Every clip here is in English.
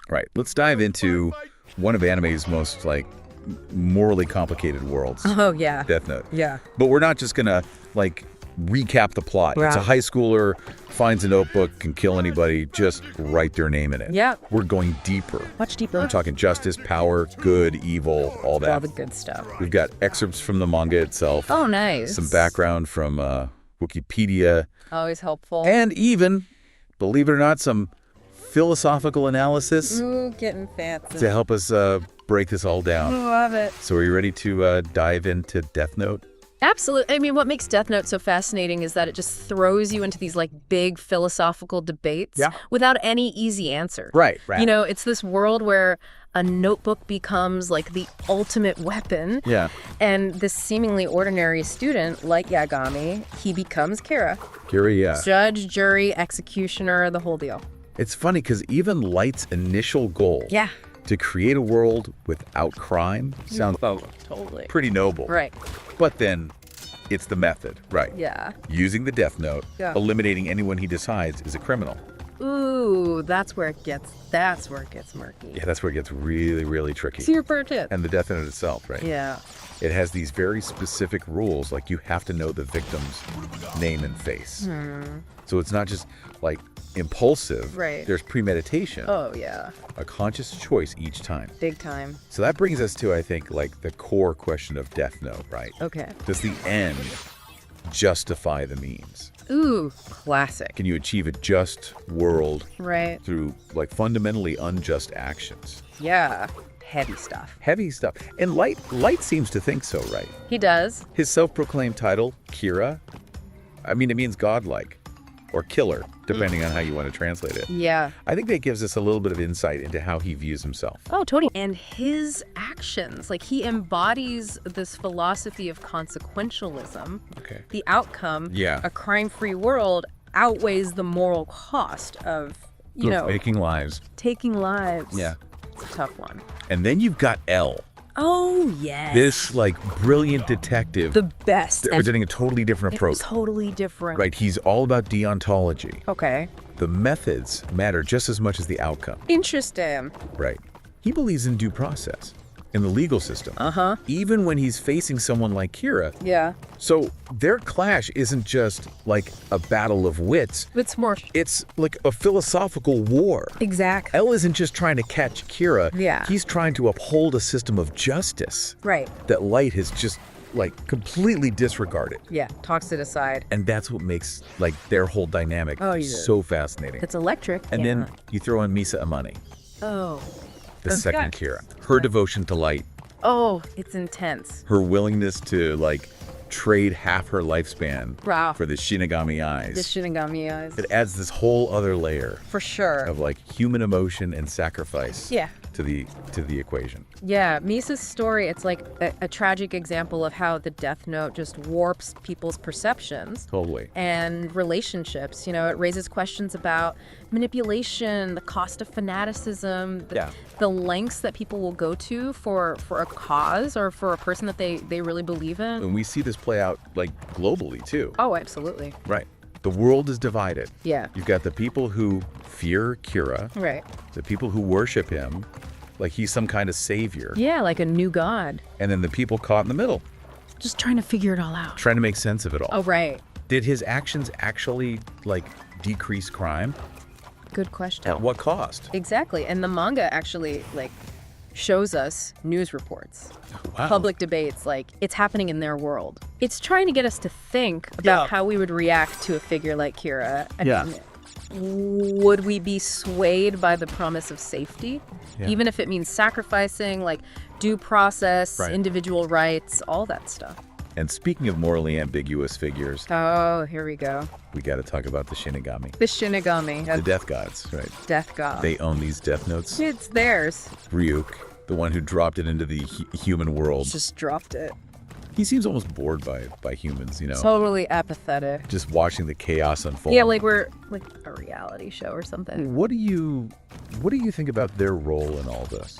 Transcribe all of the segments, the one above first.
Right. Let's dive into one of anime's most, like, morally complicated worlds. Oh, yeah. Death Note. Yeah. But we're not just going to, like, recap the plot. Wow. It's a high schooler, finds a notebook, can kill anybody, just write their name in it. Yeah. We're going deeper. Much deeper. We're talking justice, power, good, evil, all that. All the good stuff. We've got excerpts from the manga itself. Oh, nice. Some background from Wikipedia. Always helpful. And even, believe it or not, some philosophical analysis Ooh, getting fancy. to help us break this all down. Love it. So are you ready to dive into Death Note? Absolutely. I mean, what makes Death Note so fascinating is that it just throws you into these like big philosophical debates without any easy answer. Right. You know, it's this world where a notebook becomes like the ultimate weapon. Yeah. And this seemingly ordinary student, like Yagami, he becomes Kira. Kira, yeah. Judge, jury, executioner, the whole deal. It's funny because even Light's initial goal to create a world without crime sounds Totally. pretty noble. Right. But then it's the method, right? Yeah. Using the Death Note, eliminating anyone he decides is a criminal. Ooh, that's where it gets murky. Yeah, that's where it gets really, really tricky. Super tip. And the Death Note itself, right? Yeah. It has these very specific rules, like you have to know the victim's name and face. So it's not just like impulsive. Right. There's premeditation. Oh, yeah. A conscious choice each time. Big time. So that brings us to, I think, like the core question of Death Note, right? Okay. Does the end justify the means? Ooh, classic. Can you achieve a just world Right. through like fundamentally unjust actions? Yeah. Heavy stuff. Heavy stuff. And Light seems to think so, right? He does. His self-proclaimed title, Kira, I mean, it means godlike or killer, depending on how you want to translate it. Yeah. I think that gives us a little bit of insight into how he views himself. Oh, totally. And his actions, like he embodies this philosophy of consequentialism. Okay. The outcome, Yeah. a crime-free world, outweighs the moral cost of, you know, Making lives. taking lives. Yeah. It's a tough one. And then you've got L, Oh, yes. this like brilliant detective The best. And presenting a totally different approach. totally different. Right, he's all about deontology. Okay. The methods matter just as much as the outcome. Interesting. Right. He believes in due process, in the legal system. Uh-huh. Even when he's facing someone like Kira. Yeah. So their clash isn't just like a battle of wits. It's more... It's like a philosophical war. Exactly. L isn't just trying to catch Kira. Yeah. He's trying to uphold a system of justice Right. that Light has just like completely disregarded. Yeah. Talks it aside. And that's what makes like their whole dynamic Oh, yeah. so fascinating. It's electric. And then you throw in Misa Amane, Oh. the second Kira. Her devotion to Light, Oh, it's intense. her willingness to like trade half her lifespan Wow. for the Shinigami eyes. The Shinigami eyes. It adds this whole other layer For sure. of like human emotion and sacrifice Yeah. to the equation. Yeah, Misa's story, it's like a tragic example of how the Death Note just warps people's perceptions Totally. and relationships. You know, it raises questions about manipulation, the cost of fanaticism, the lengths that people will go to for a cause or for a person that they really believe in. And we see this play out like globally too. Oh, absolutely. Right. The world is divided. Yeah. You've got the people who fear Kira, Right. the people who worship him like he's some kind of savior, Yeah, like a new god. and then the people caught in the middle, Just trying to figure it all out. trying to make sense of it all. Oh, right. Did his actions actually like decrease crime? Good question. At what cost? Exactly. And the manga actually like shows us news reports, Wow. public debates, like it's happening in their world. It's trying to get us to think about how we would react to a figure like Kira. I mean, would we be swayed by the promise of safety? Even if it means sacrificing, like due process, individual rights, all that stuff. And speaking of morally ambiguous figures, Oh, here we go. we got to talk about the Shinigami, The Shinigami, the death gods, right? death god. They own these death notes. It's theirs. Ryuk, the one who dropped it into the human world, Just dropped it. he seems almost bored by humans, you know, Totally apathetic. just watching the chaos unfold. Yeah, like we're like a reality show or something. What do you think about their role in all this?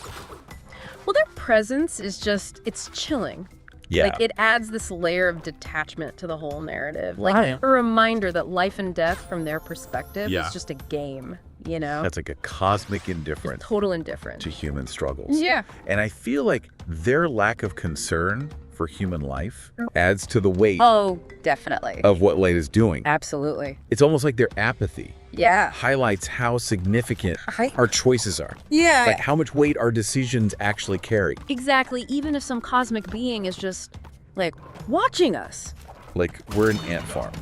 Well, their presence is just, it's chilling. Yeah. Like it adds this layer of detachment to the whole narrative. Like Right. a reminder that life and death from their perspective Yeah. is just a game. you know? That's like a cosmic indifference Total indifference. to human struggles. Yeah. And I feel like their lack of concern for human life adds to the weight Oh, definitely. of what Light is doing. Absolutely. It's almost like their apathy Yeah. highlights how significant Hi- our choices are. Yeah. Like how much weight our decisions actually carry. Exactly. Even if some cosmic being is just, like, watching us. Like we're an ant farm.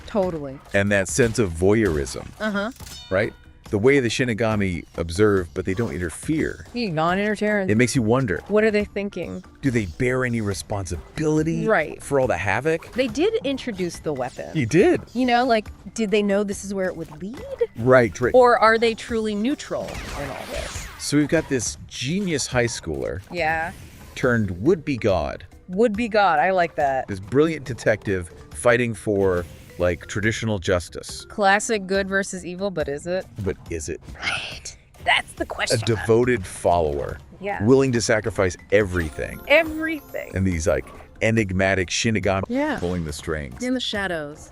Totally. And that sense of voyeurism, Uh-huh. right? The way the Shinigami observe, but they don't interfere. Non-interference. It makes you wonder, What are they thinking? do they bear any responsibility Right. for all the havoc? They did introduce the weapon. He did. You know, like, did they know this is where it would lead? Right. Or are they truly neutral in all this? So we've got this genius high schooler Yeah. turned would-be god, Would be God. I like that. this brilliant detective fighting for, like, traditional justice. Classic good versus evil, but is it? But is it? Right. That's the A question. devoted follower, Yeah. willing to sacrifice everything. Everything. And these, like, enigmatic Shinigami Yeah. pulling the strings. In the shadows.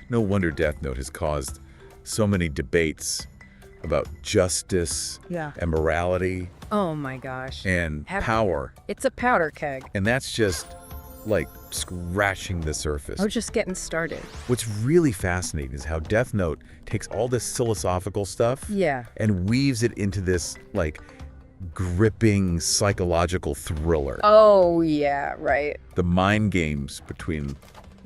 No wonder Death Note has caused so many debates about justice Yeah. and morality Oh my gosh. and Have- power. It's a powder keg. And that's just, like, scratching the surface. Oh, just getting started. What's really fascinating is how Death Note takes all this philosophical stuff Yeah. and weaves it into this, like, gripping psychological thriller. Oh, yeah, right. The mind games between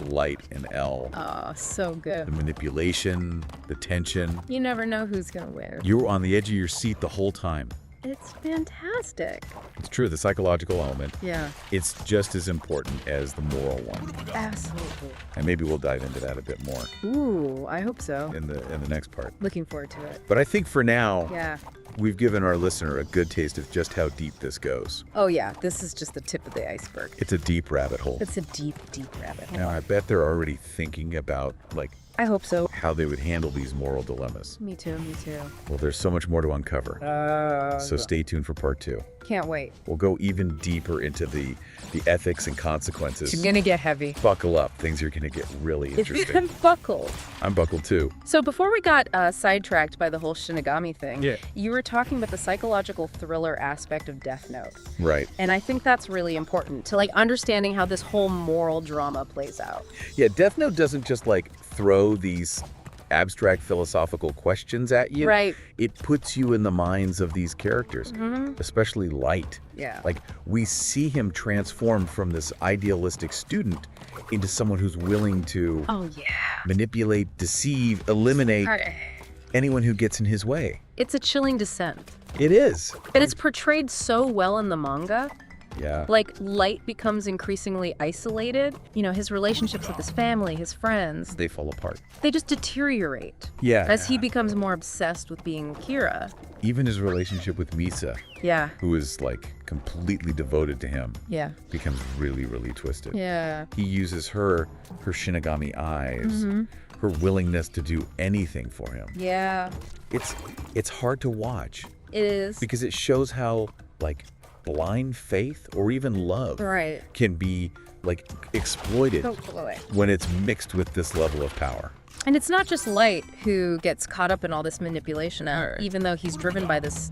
Light and L. Oh, so The good. manipulation, the tension. You never know who's going to win. You were on the edge of your seat the whole time. It's fantastic. It's true, the psychological element, Yeah, it's just as important as the moral one. absolutely. And maybe we'll dive into that a bit more Ooh, I hope so. in the next part. Looking forward to it. But I think for now, Yeah. we've given our listener a good taste of just how deep this goes. Oh, yeah. This is just the tip of the iceberg. It's a deep rabbit hole. It's a deep, deep rabbit hole. Now, I bet they're already thinking about, like, I hope so. how they would handle these moral dilemmas. Me too, me too. Well, there's so much more to uncover. So stay tuned for part 2. Can't wait. We'll go even deeper into the ethics and consequences. It's gonna get heavy. Buckle up. Things are going to get really interesting. I'm buckled. I'm buckled too. So before we got sidetracked by the whole Shinigami thing, Yeah. you were talking about the psychological thriller aspect of Death Note. Right. And I think that's really important to like understanding how this whole moral drama plays out. Yeah, Death Note doesn't just like throw these abstract philosophical questions at you. Right. It puts you in the minds of these characters, especially Light. Yeah. Like, we see him transform from this idealistic student into someone who's willing to Oh yeah. manipulate, deceive, eliminate Alright. anyone who gets in his way. It's a chilling descent. It is. And it's portrayed so well in the manga. Yeah. Like, Light becomes increasingly isolated. You know, his relationships with his family, his friends, They fall apart. they just deteriorate Yeah. as he becomes more obsessed with being Kira. Even his relationship with Misa, Yeah. who is like completely devoted to him, Yeah. becomes really, really twisted. Yeah. He uses her Shinigami eyes, her willingness to do anything for him. Yeah. It's hard to watch It is. because it shows how, like, blind faith or even love Right. can be, like, exploited Totally. when it's mixed with this level of power. And it's not just Light who gets caught up in all this manipulation, Right. even though he's driven by this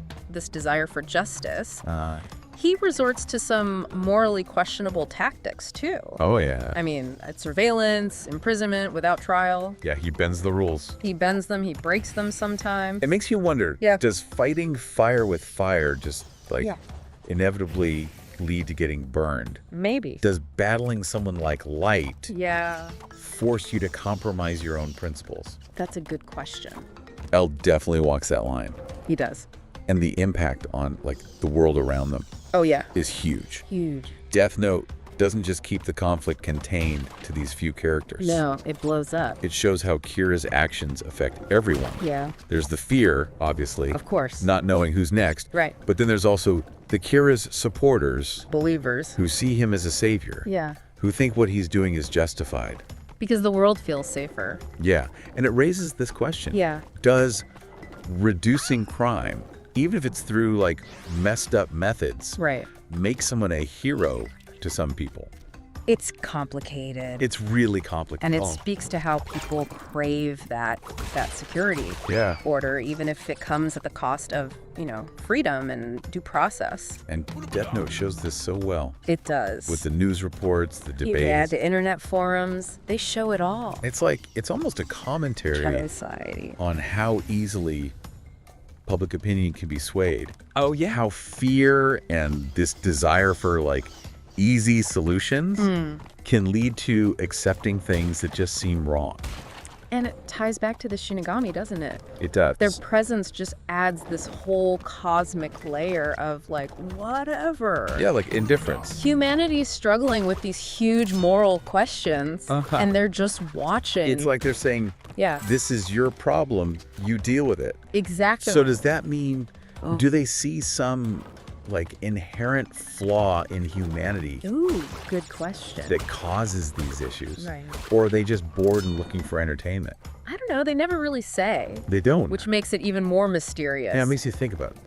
desire for justice. He resorts to some morally questionable tactics too. Oh, yeah. I mean, surveillance, imprisonment without trial. Yeah, he bends the rules. He bends them, he breaks them sometimes. It makes you wonder, Yeah. does fighting fire with fire just, like, Yeah. inevitably lead to getting burned? Maybe. Does battling someone like Light Yeah, force you to compromise your own principles? that's a good question. L definitely walks that line. He does. And the impact on, like, the world around them Oh yeah. is huge. Huge. Death Note doesn't just keep the conflict contained to these few characters. No, it blows up. It shows how Kira's actions affect everyone. Yeah, There's the fear, obviously, of course. not knowing who's next. Right. But then there's also the Kira's supporters Believers. who see him as a savior, Yeah. who think what he's doing is justified. Because the world feels safer. Yeah, and it raises this question. Yeah. Does reducing crime, even if it's through, like, messed up methods, Right. make someone a hero to some people? It's complicated. It's really complicated. And it speaks to how people crave that security order, even if it comes at the cost of, freedom and due process. And Death Note shows this so well. It does. With the news reports, the debates. Yeah, the internet forums, they show it all. It's almost a commentary Society. on how easily public opinion can be swayed. Oh, yeah. How fear and this desire for easy solutions can lead to accepting things that just seem wrong. And it ties back to the Shinigami, doesn't it? It does. Their presence just adds this whole cosmic layer of whatever. Yeah, indifference. Humanity's struggling with these huge moral questions, and they're just watching. It's like they're saying, this is your problem, you deal with it. Exactly. So does that mean, do they see some inherent flaw in humanity Ooh, good question. that causes these issues? Right. Or are they just bored and looking for entertainment? I don't know. They never really say. They don't. Which makes it even more mysterious. Yeah, it makes you think about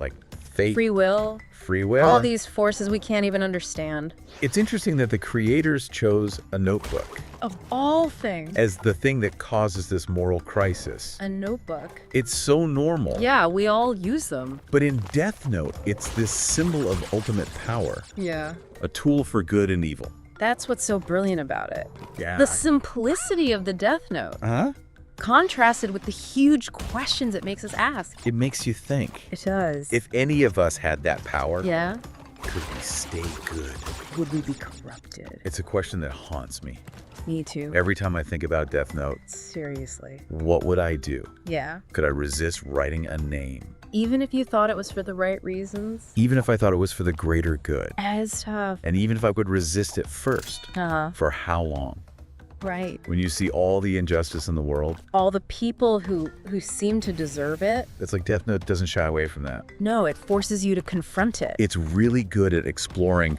fate. Free will. Free will. All these forces we can't even understand. It's interesting that the creators chose a notebook Of all things. as the thing that causes this moral crisis. A notebook. It's so normal. Yeah, we all use them. But in Death Note, it's this symbol of ultimate power, Yeah. a tool for good and evil. That's what's so brilliant about it. Yeah. The simplicity of the Death Note, Huh? contrasted with the huge questions it makes us ask. It makes you think. It does. If any of us had that power, Yeah? could we stay good? Would we be corrupted? It's a question that haunts me. Me too. Every time I think about Death Note, Seriously. what would I do? Yeah. Could I resist writing a name? Even if you thought it was for the right reasons. Even if I thought it was for the greater good? As tough. And even if I could resist it first? Uh-huh. For how long? Right. When you see all the injustice in the world, All the people who seem to deserve it. it's like Death Note doesn't shy away from that. No, it forces you to confront it. It's really good at exploring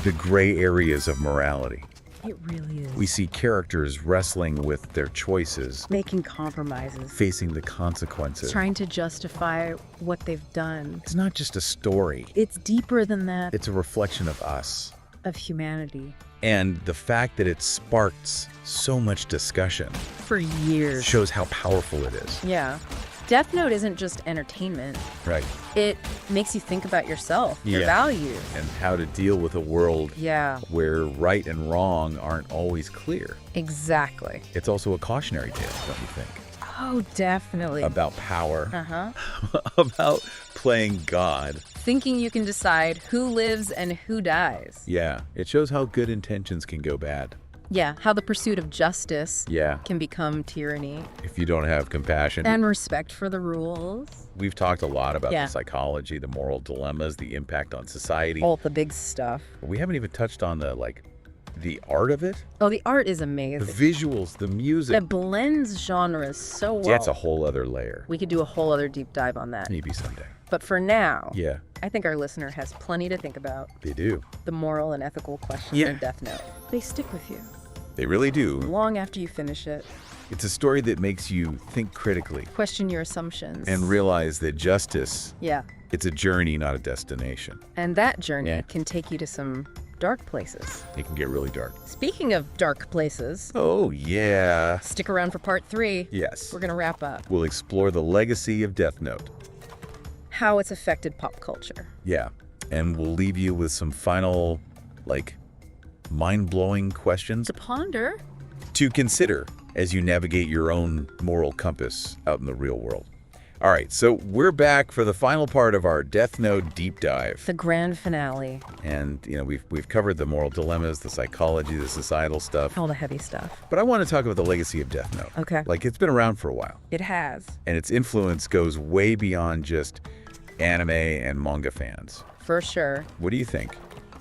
the gray areas of morality. It really is. We see characters wrestling with their choices, Making compromises. facing the consequences. Trying to justify what they've done. It's not just a story. It's deeper than that. It's a reflection of us. Of humanity. And the fact that it sparks so much discussion For years. shows how powerful it is. Yeah. Death Note isn't just entertainment. Right. It makes you think about yourself, your Yeah. values. And how to deal with a world Yeah, where right and wrong aren't always clear. exactly. It's also a cautionary tale, don't you think? Oh, definitely. About power, Uh-huh. about playing God. Thinking you can decide who lives and who dies. Yeah, it shows how good intentions can go bad. Yeah, how the pursuit of justice Yeah, can become tyranny. if you don't have compassion. And respect for the rules. We've talked a lot about Yeah. the psychology, the moral dilemmas, the impact on society. All the big stuff. We haven't even touched on the art of it, Oh, the art is the amazing. visuals, the music. It blends genres so well. Yeah, it's a whole other layer. We could do a whole other deep dive on that. Maybe someday. But for now, Yeah, I think our listener has plenty to think about. they do. The moral and ethical questions Yeah. in Death Note. They stick with you They really do. long after you finish it. It's a story that makes you think critically Question your assumptions. and realize that justice, Yeah. it's a journey, not a destination. And that journey Yeah. can take you to some dark places. It can get really dark. Speaking of dark places, Oh, yeah. stick around for part 3. Yes. We're going to wrap up. We'll explore the legacy of Death Note. How it's affected pop culture. Yeah. And we'll leave you with some final, mind-blowing questions To ponder. to consider as you navigate your own moral compass out in the real world. All right, so we're back for the final part of our Death Note deep dive. The grand finale. And, we've covered the moral dilemmas, the psychology, the societal stuff. All the heavy stuff. But I want to talk about the legacy of Death Note. Okay. It's been around for a while, It has. and its influence goes way beyond just anime and manga fans. For sure. What do you think?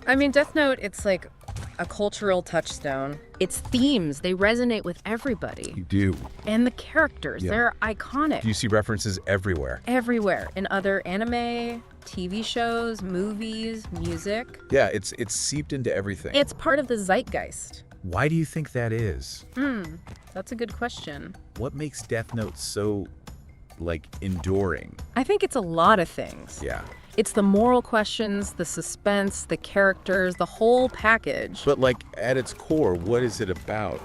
I mean, Death Note, it's like a cultural touchstone. Its themes, they resonate with everybody. You do. And the characters, Yeah. they're iconic. You see references everywhere. Everywhere. In other anime, TV shows, movies, music. Yeah, it's seeped into everything. It's part of the zeitgeist. Why do you think that is? That's a good question. What makes Death Note so, enduring? I think it's a lot of things. Yeah. It's the moral questions, the suspense, the characters, the whole package. But like at its core, what is it about?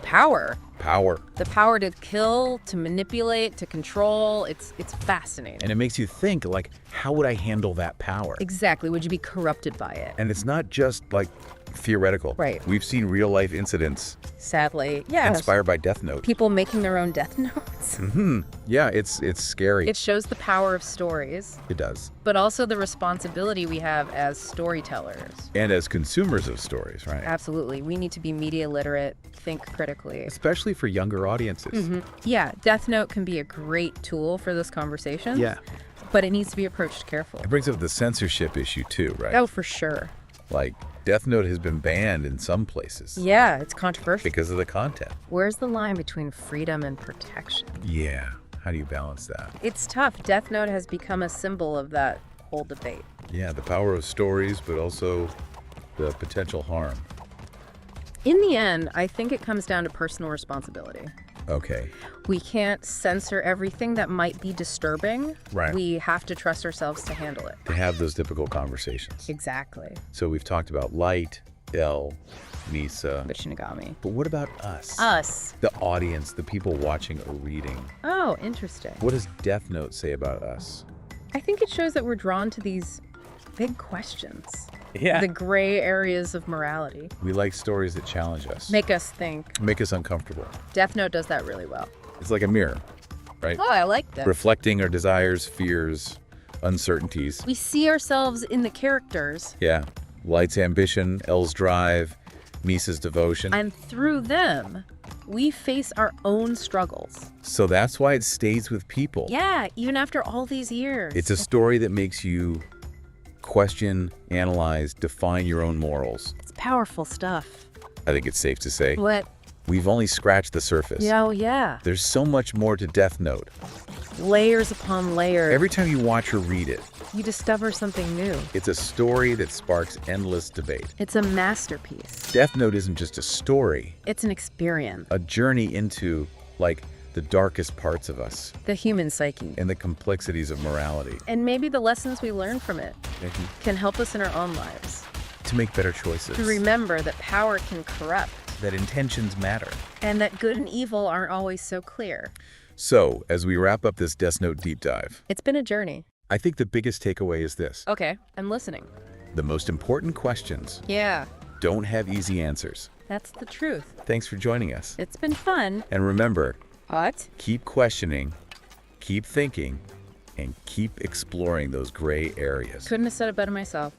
Power. Power. The power to kill, to manipulate, to control. It's fascinating. And it makes you think, like, how would I handle that power? Exactly. Would you be corrupted by it? And it's not just like theoretical. Right. We've seen real life incidents Sadly, yeah. inspired by Death Note. People making their own death notes. Yeah, it's scary. It shows the power of stories, It does. but also the responsibility we have as storytellers. And as consumers of stories, right? Absolutely. We need to be media literate, think critically. Especially for younger audiences. Yeah, Death Note can be a great tool for this conversation. Yeah. But it needs to be approached carefully. It brings up the censorship issue too, right? Oh, for sure. Like, Death Note has been banned in some places Yeah, it's controversial. because of the content. Where's the line between freedom and protection? Yeah. How do you balance that? It's tough. Death Note has become a symbol of that whole debate. Yeah, the power of stories, but also the potential harm. In the end, I think it comes down to personal responsibility. Okay. We can't censor everything that might be disturbing. Right. We have to trust ourselves to handle it. To have those difficult conversations. Exactly. So we've talked about Light, L, Misa. But Shinigami. But what about us? Us. The audience, the people watching or reading. Oh, interesting. What does Death Note say about us? I think it shows that we're drawn to these big questions. Yeah. The gray areas of morality. We like stories that challenge us. Make us think. Make us uncomfortable. Death Note does that really well. It's like a mirror, right? Oh, I like that. Reflecting our desires, fears, uncertainties. We see ourselves in the characters, Yeah. Light's ambition, L's drive, Misa's devotion. and through them, we face our own struggles. So that's why it stays with people. Yeah, even after all these years. It's a story that makes you question, analyze, define your own morals. It's powerful stuff. I think it's safe to say What? we've only scratched the surface. Yeah, oh yeah. There's so much more to Death Note. Layers upon layers. Every time you watch or read it, You discover something new. it's a story that sparks endless debate. It's a masterpiece. Death Note isn't just a story, It's an experience. a journey into, like, the darkest parts of us The human psyche. and the complexities of morality. And maybe the lessons we learn from it Mhm. can help us in our own lives. To make better choices. To remember that power can corrupt That intentions matter. and that good and evil aren't always so clear. So, as we wrap up this Death Note deep dive, It's been a journey. I think the biggest takeaway is this. Okay, I'm listening. The most important questions Yeah, don't have easy answers. that's the truth. Thanks for joining us. It's been fun. And remember, What? keep questioning, keep thinking, and keep exploring those gray areas. Couldn't have said it better myself.